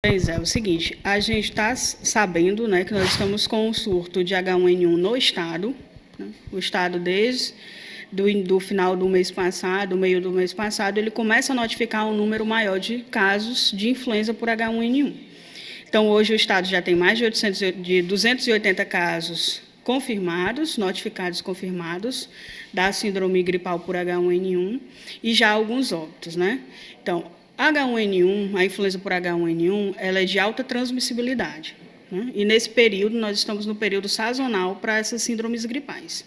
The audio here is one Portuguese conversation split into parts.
Pois é o seguinte, a gente está sabendo, né, que nós estamos com um surto de H1N1 no estado, né? O estado desde do final do mês passado, meio do mês passado, ele começa a notificar um número maior de casos de influenza por H1N1. Então, hoje o estado já tem mais de 280 casos confirmados, notificados confirmados, da síndrome gripal por H1N1 e já alguns óbitos, né? Então, H1N1, a influenza por H1N1, ela é de alta transmissibilidade, né? E nesse período, nós estamos no período sazonal para essas síndromes gripais.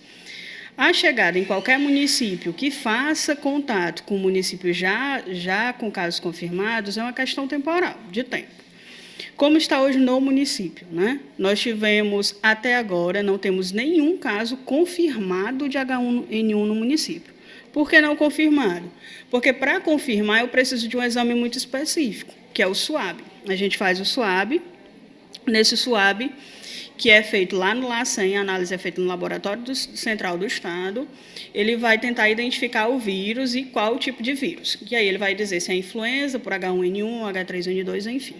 A chegada em qualquer município que faça contato com o município já com casos confirmados é uma questão temporal, de tempo. Como está hoje no município, né? Nós tivemos, até agora, não temos nenhum caso confirmado de H1N1 no município. Por que não confirmado? Porque para confirmar eu preciso de um exame muito específico, que é o SWAB. A gente faz o SWAB, nesse SWAB, que é feito lá no LACEN, a análise é feita no Laboratório Central do Estado, ele vai tentar identificar o vírus e qual o tipo de vírus. E aí ele vai dizer se é influenza, por H1N1, H3N2, enfim.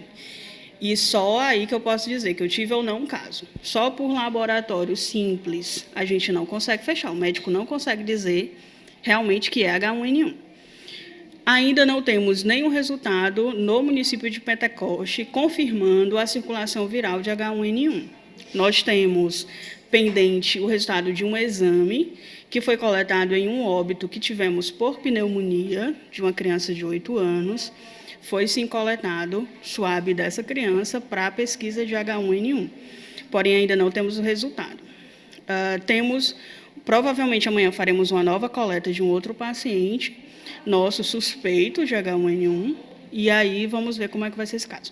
E só aí que eu posso dizer que eu tive ou não um caso. Só por laboratório simples a gente não consegue fechar. O médico não consegue dizer realmente que é H1N1. Ainda não temos nenhum resultado no município de Pentecoste confirmando a circulação viral de H1N1. Nós temos pendente o resultado de um exame que foi coletado em um óbito que tivemos por pneumonia de uma criança de 8 anos. Foi sim coletado SWAB dessa criança para a pesquisa de H1N1, porém ainda não temos o resultado. Provavelmente amanhã faremos uma nova coleta de um outro paciente, nosso suspeito de H1N1, e aí vamos ver como é que vai ser esse caso.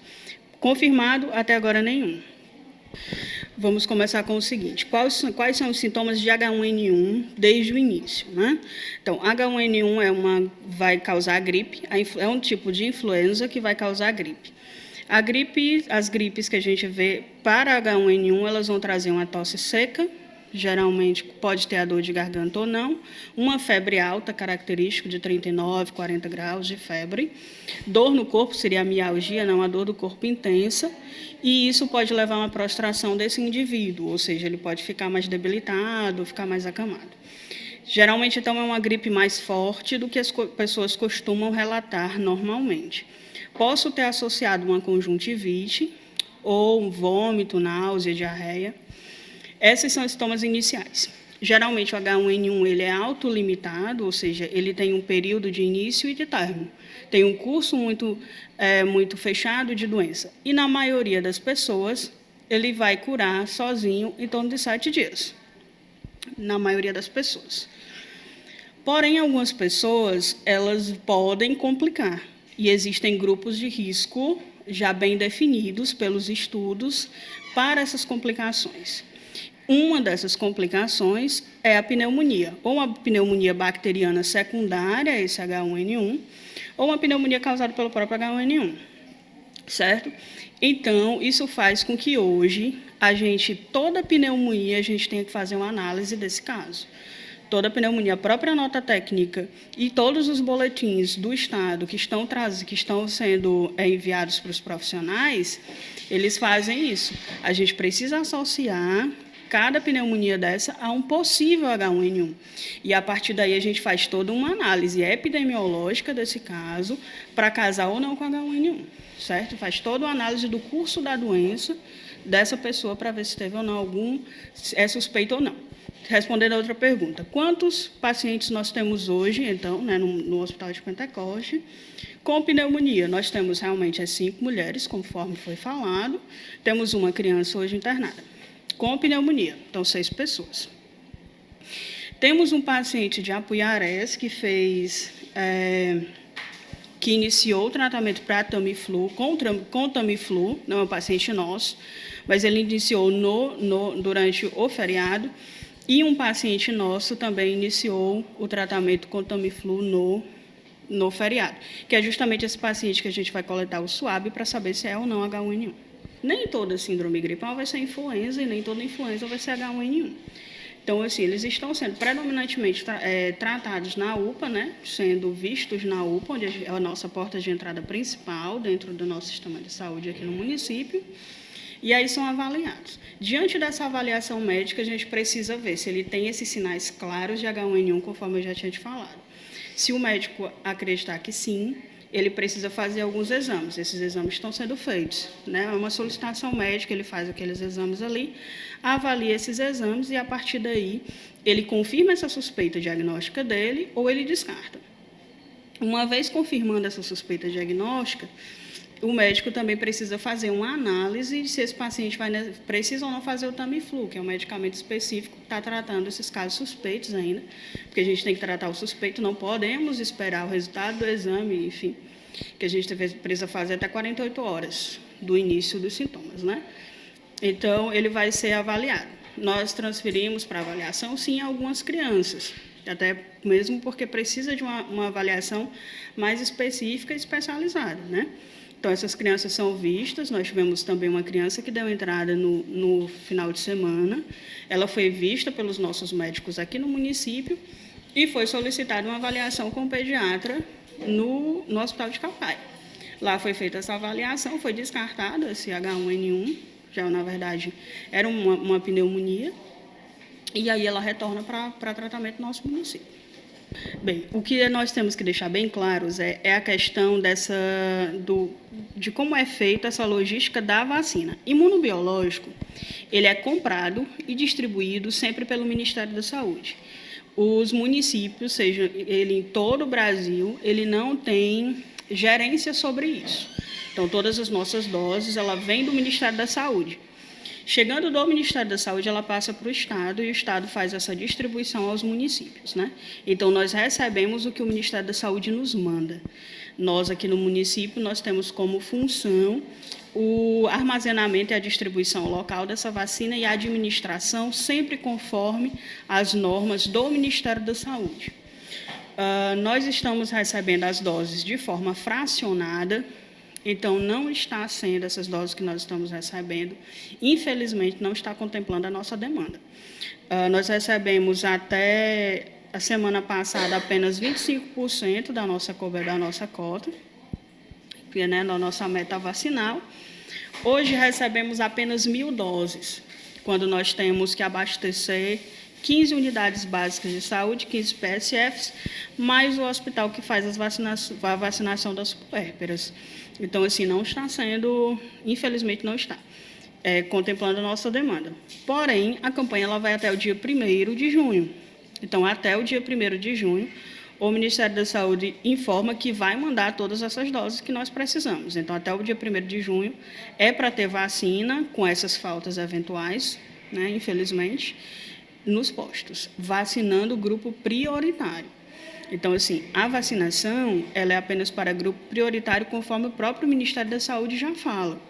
Confirmado, até agora nenhum. Vamos começar com o seguinte, quais são os sintomas de H1N1 desde o início, né? Então, H1N1 vai causar gripe, é um tipo de influenza que vai causar gripe. As gripes que a gente vê para H1N1, elas vão trazer uma tosse seca, geralmente pode ter a dor de garganta ou não, uma febre alta, característico de 39, 40 graus de febre, dor no corpo, seria a mialgia, não a dor do corpo intensa, e isso pode levar a uma prostração desse indivíduo, ou seja, ele pode ficar mais debilitado, ficar mais acamado. Geralmente, então, é uma gripe mais forte do que as pessoas costumam relatar normalmente. Posso ter associado uma conjuntivite, ou um vômito, náusea, diarreia. Esses são os sintomas iniciais. Geralmente, o H1N1 ele é autolimitado, ou seja, ele tem um período de início e de término. Tem um curso muito fechado de doença. E, na maioria das pessoas, ele vai curar sozinho em torno de 7 dias. Na maioria das pessoas. Porém, algumas pessoas, elas podem complicar. E existem grupos de risco já bem definidos pelos estudos para essas complicações. Uma dessas complicações é a pneumonia, ou uma pneumonia bacteriana secundária a esse H1N1, ou uma pneumonia causada pelo próprio H1N1, certo? Então, isso faz com que hoje, toda pneumonia, a gente tenha que fazer uma análise desse caso. Toda pneumonia, a própria nota técnica e todos os boletins do Estado que estão sendo enviados para os profissionais, eles fazem isso. A gente precisa associar cada pneumonia dessa a um possível H1N1. E, a partir daí, a gente faz toda uma análise epidemiológica desse caso para casar ou não com H1N1, certo? Faz toda uma análise do curso da doença dessa pessoa para ver se teve ou não é suspeito ou não. Respondendo a outra pergunta, quantos pacientes nós temos hoje, então, né, no Hospital de Pentecoste, com pneumonia? Nós temos realmente 5 mulheres, conforme foi falado, temos uma criança hoje internada com pneumonia, então 6 pessoas. Temos um paciente de Apuiarés que iniciou o tratamento para Tamiflu, com Tamiflu, não é um paciente nosso, mas ele iniciou durante o feriado, e um paciente nosso também iniciou o tratamento com Tamiflu no feriado, que é justamente esse paciente que a gente vai coletar o SWAB para saber se é ou não H1N1. Nem toda síndrome gripal vai ser influenza e nem toda influenza vai ser H1N1. Então, assim, eles estão sendo predominantemente tratados na UPA, né, sendo vistos na UPA, onde é a nossa porta de entrada principal dentro do nosso sistema de saúde aqui no município, e aí são avaliados. Diante dessa avaliação médica, a gente precisa ver se ele tem esses sinais claros de H1N1, conforme eu já tinha te falado. Se o médico acreditar que sim, ele precisa fazer alguns exames. Esses exames estão sendo feitos, né? É uma solicitação médica, ele faz aqueles exames ali, avalia esses exames e, a partir daí, ele confirma essa suspeita diagnóstica dele ou ele descarta. Uma vez confirmando essa suspeita diagnóstica, o médico também precisa fazer uma análise de se esse paciente precisa ou não fazer o Tamiflu, que é um medicamento específico que está tratando esses casos suspeitos ainda, porque a gente tem que tratar o suspeito, não podemos esperar o resultado do exame, enfim, que a gente precisa fazer até 48 horas do início dos sintomas, né? Então, ele vai ser avaliado. Nós transferimos para avaliação, sim, algumas crianças, até mesmo porque precisa de uma avaliação mais específica e especializada, né? Então, essas crianças são vistas. Nós tivemos também uma criança que deu entrada no final de semana. Ela foi vista pelos nossos médicos aqui no município e foi solicitada uma avaliação com o pediatra no Hospital de Calcaia. Lá foi feita essa avaliação, foi descartado esse H1N1, já na verdade era uma pneumonia, e aí ela retorna para tratamento no nosso município. Bem, o que nós temos que deixar bem claros é a questão de como é feita essa logística da vacina. Imunobiológico, ele é comprado e distribuído sempre pelo Ministério da Saúde. Os municípios, seja ele em todo o Brasil, ele não tem gerência sobre isso. Então, todas as nossas doses, ela vem do Ministério da Saúde. Chegando do Ministério da Saúde, ela passa para o Estado e o Estado faz essa distribuição aos municípios, né? Então, nós recebemos o que o Ministério da Saúde nos manda. Nós, aqui no município, nós temos como função o armazenamento e a distribuição local dessa vacina e a administração sempre conforme as normas do Ministério da Saúde. Nós estamos recebendo as doses de forma fracionada. Então, não está sendo essas doses que nós estamos recebendo, infelizmente, não está contemplando a nossa demanda. Nós recebemos até a semana passada apenas 25% da nossa cota, que é, né, da nossa meta vacinal. Hoje recebemos apenas 1.000 doses, quando nós temos que abastecer 15 unidades básicas de saúde, 15 PSFs, mais o hospital que faz a vacinação das puérperas. Então, assim, não está sendo, infelizmente não está, contemplando a nossa demanda. Porém, a campanha ela vai até o dia 1º de junho. Então, até o dia 1º de junho, o Ministério da Saúde informa que vai mandar todas essas doses que nós precisamos. Então, até o dia 1º de junho, é para ter vacina com essas faltas eventuais, né, infelizmente, nos postos, vacinando o grupo prioritário. Então, assim, a vacinação ela é apenas para grupo prioritário, conforme o próprio Ministério da Saúde já fala.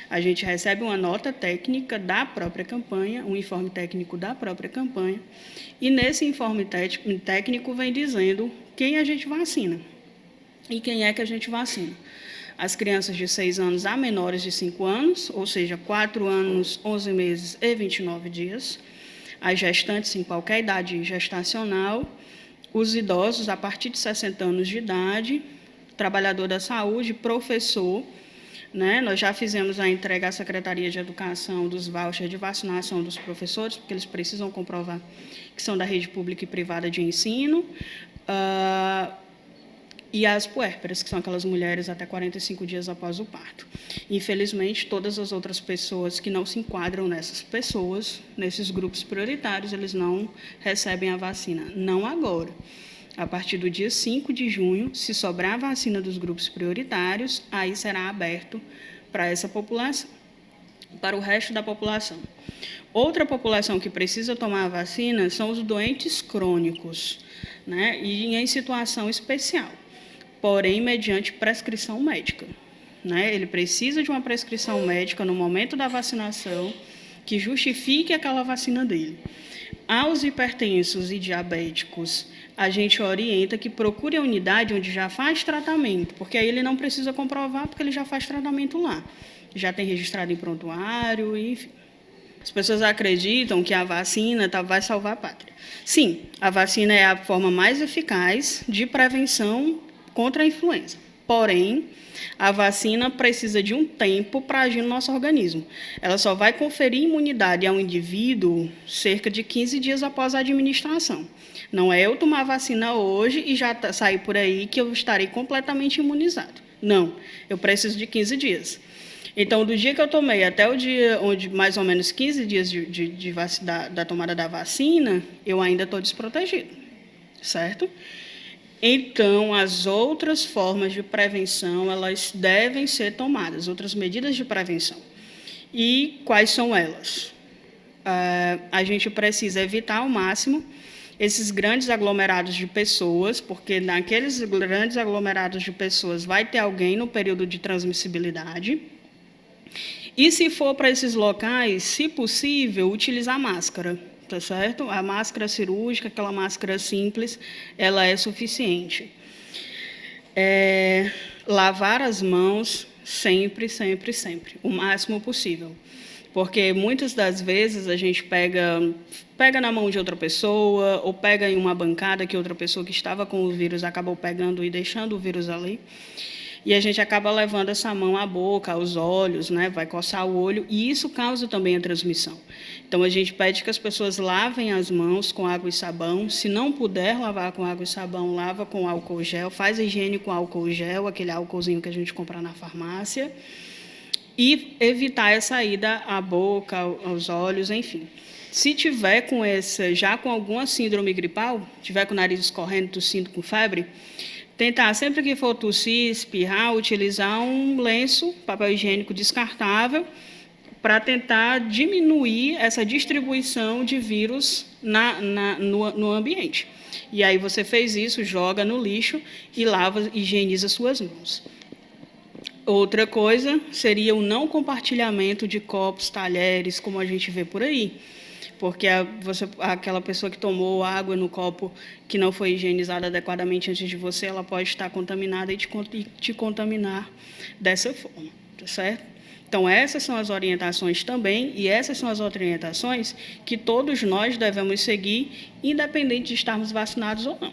A gente recebe uma nota técnica da própria campanha, um informe técnico da própria campanha, e nesse informe técnico vem dizendo quem a gente vacina e quem é que a gente vacina. As crianças de 6 anos a menores de 5 anos, ou seja, 4 anos, 11 meses e 29 dias, as gestantes em qualquer idade gestacional, os idosos a partir de 60 anos de idade, trabalhador da saúde, professor, né? Nós já fizemos a entrega à Secretaria de Educação dos vouchers de vacinação dos professores, porque eles precisam comprovar que são da rede pública e privada de ensino, e as puérperas, que são aquelas mulheres até 45 dias após o parto. Infelizmente, todas as outras pessoas que não se enquadram nessas pessoas, nesses grupos prioritários, eles não recebem a vacina. Não agora. A partir do dia 5 de junho, se sobrar a vacina dos grupos prioritários, aí será aberto para essa população, para o resto da população. Outra população que precisa tomar a vacina são os doentes crônicos, né, e em situação especial, porém mediante prescrição médica, né? Ele precisa de uma prescrição médica no momento da vacinação que justifique aquela vacina dele. Aos hipertensos e diabéticos, a gente orienta que procure a unidade onde já faz tratamento, porque aí ele não precisa comprovar, porque ele já faz tratamento lá. Já tem registrado em prontuário, enfim. As pessoas acreditam que a vacina vai salvar a pátria. Sim, a vacina é a forma mais eficaz de prevenção contra a influenza. Porém, a vacina precisa de um tempo para agir no nosso organismo. Ela só vai conferir imunidade ao indivíduo cerca de 15 dias após a administração. Não é eu tomar a vacina hoje e já sair por aí que eu estarei completamente imunizado. Não, eu preciso de 15 dias. Então, do dia que eu tomei até o dia onde mais ou menos 15 dias da tomada da vacina, eu ainda estou desprotegido, certo? Então, as outras formas de prevenção, elas devem ser tomadas, outras medidas de prevenção. E quais são elas? A gente precisa evitar ao máximo esses grandes aglomerados de pessoas, porque naqueles grandes aglomerados de pessoas vai ter alguém no período de transmissibilidade. E se for para esses locais, se possível, utilizar máscara, tá certo? A máscara cirúrgica, aquela máscara simples, ela é suficiente. Lavar as mãos sempre, sempre, sempre, o máximo possível. Porque muitas das vezes a gente pega na mão de outra pessoa, ou pega em uma bancada que outra pessoa que estava com o vírus acabou pegando e deixando o vírus ali. E a gente acaba levando essa mão à boca, aos olhos, né? Vai coçar o olho, e isso causa também a transmissão. Então, a gente pede que as pessoas lavem as mãos com água e sabão. Se não puder lavar com água e sabão, lava com álcool gel, faz a higiene com álcool gel, aquele álcoolzinho que a gente compra na farmácia, e evitar essa ida à boca, aos olhos, enfim. Se tiver já com alguma síndrome gripal, tiver com o nariz escorrendo, tossindo com febre, tentar, sempre que for tossir, espirrar, utilizar um lenço, papel higiênico descartável, para tentar diminuir essa distribuição de vírus no ambiente. E aí você fez isso, joga no lixo e higieniza suas mãos. Outra coisa seria o não compartilhamento de copos, talheres, como a gente vê por aí. Porque aquela pessoa que tomou água no copo que não foi higienizada adequadamente antes de você, ela pode estar contaminada e te contaminar dessa forma, tá certo? Então, essas são as orientações também, e essas são as orientações que todos nós devemos seguir, independente de estarmos vacinados ou não.